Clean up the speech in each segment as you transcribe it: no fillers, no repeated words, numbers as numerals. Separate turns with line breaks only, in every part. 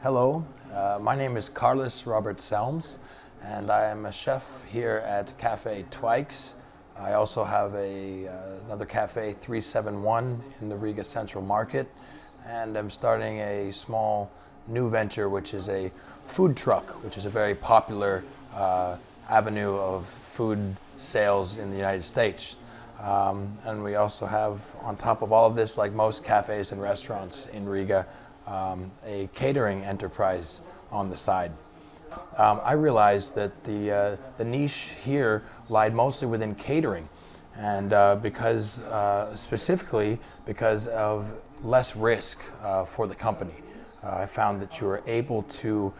Hello, my name is Robertu, and I am a chef here at Cafe Tvaiks. I also have another cafe, 371, in the Riga Central Market, and I'm starting a small new venture, which is a food truck, which is a very popular avenue of food sales in the United States. And we also have, on top of all of this, like most cafes and restaurants in Riga, a catering enterprise on the side. I realized that the niche here lied mostly within catering, and specifically because of less risk for the company. I found that you were able to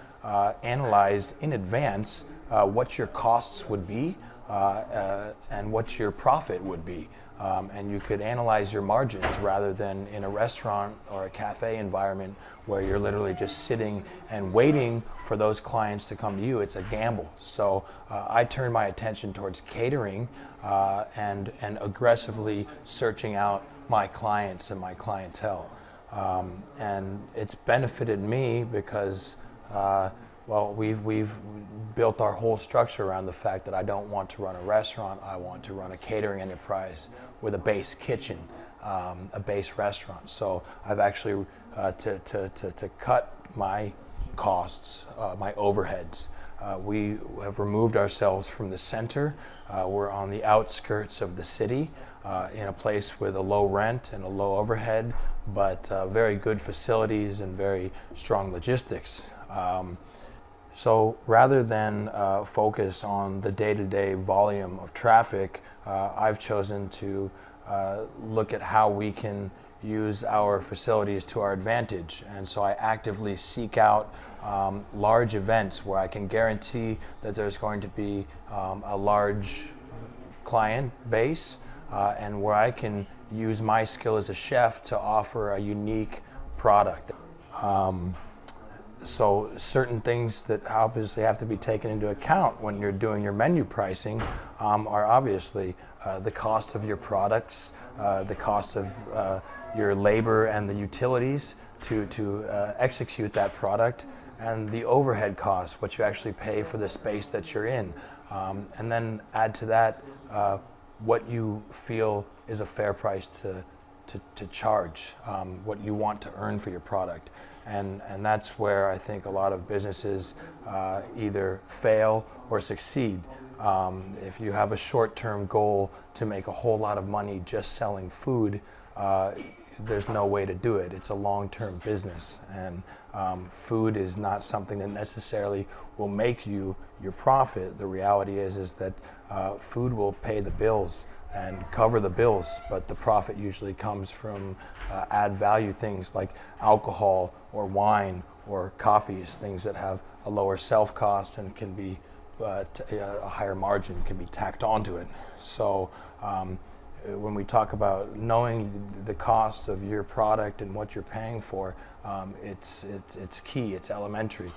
analyze in advance what your costs would be and what your profit would be. And you could analyze your margins rather than in a restaurant or a cafe environment where you're literally just sitting and waiting for those clients to come to you. It's a gamble. So I turned my attention towards catering and aggressively searching out my clients and my clientele. And it's benefited me because we've built our whole structure around the fact that I don't want to run a restaurant. I want to run a catering enterprise with a base kitchen, a base restaurant. So I've actually to cut my costs, my overheads. We have removed ourselves from the center. We're on the outskirts of the city, in a place with a low rent and a low overhead, but very good facilities and very strong logistics. So rather than focus on the day-to-day volume of traffic, I've chosen to look at how we can use our facilities to our advantage. And so I actively seek out large events where I can guarantee that there's going to be a large client base and where I can use my skill as a chef to offer a unique product. So certain things that obviously have to be taken into account when you're doing your menu pricing are obviously the cost of your products, the cost of your labor and the utilities to execute that product, and the overhead costs, what you actually pay for the space that you're in. And then add to that what you feel is a fair price to charge, what you want to earn for your product. And that's where I think a lot of businesses either fail or succeed. If you have a short-term goal to make a whole lot of money just selling food, there's no way to do it. It's a long-term business, and food is not something that necessarily will make you your profit. The reality is that food will pay the bills and cover the bills, but the profit usually comes from add value things like alcohol or wine or coffees, things that have a lower self cost and can be a higher margin can be tacked onto it. So when we talk about knowing the cost of your product and what you're paying for, it's key, it's elementary.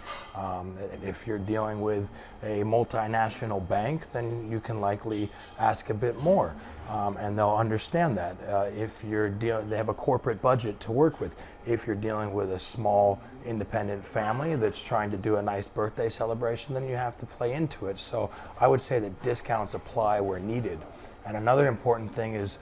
If you're dealing with a multinational bank, then you can likely ask a bit more, and they'll understand that. If they have a corporate budget to work with. If you're dealing with a small independent family that's trying to do a nice birthday celebration, then you have to play into it. So I would say that discounts apply where needed. And another important thing is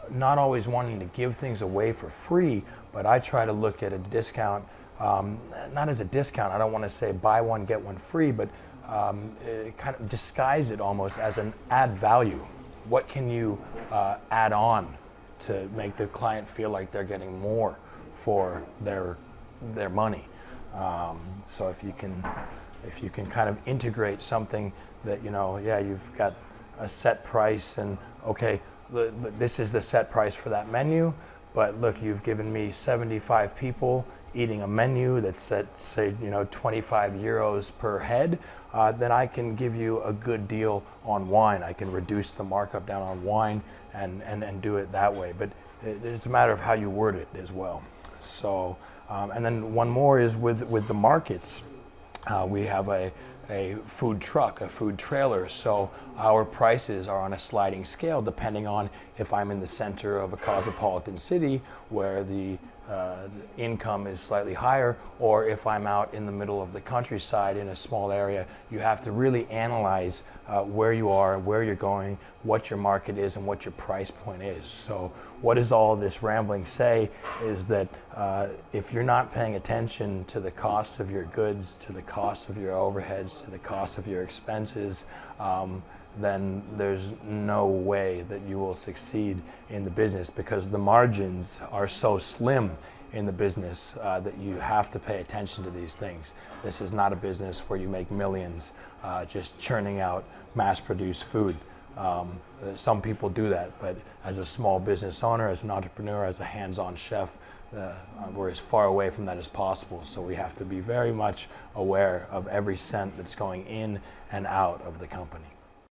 not always wanting to give things away for free, but I try to look at a discount, not as a discount, I don't want to say buy one, get one free, but kind of disguise it almost as an add value. What can you add on to make the client feel like they're getting more for their money? So if you can kind of integrate something that, you've got a set price, and okay, this is the set price for that menu, but look, you've given me 75 people eating a menu that's at, say, 25 euros per head, then I can give you a good deal on wine. I can reduce the markup down on wine and do it that way. But it's a matter of how you word it as well. So, and then one more is with the markets. We have a food truck, a food trailer, so our prices are on a sliding scale depending on if I'm in the center of a cosmopolitan city where the income is slightly higher, or if I'm out in the middle of the countryside in a small area, you have to really analyze where you are, where you're going, what your market is, and what your price point is. So what does all this rambling say is that if you're not paying attention to the cost of your goods, to the cost of your overheads, to the cost of your expenses, then there's no way that you will succeed in the business, because the margins are so slim in the business that you have to pay attention to these things. This is not a business where you make millions just churning out mass-produced food. Some people do that, but as a small business owner, as an entrepreneur, as a hands-on chef, we're as far away from that as possible. So we have to be very much aware of every cent that's going in and out of the company.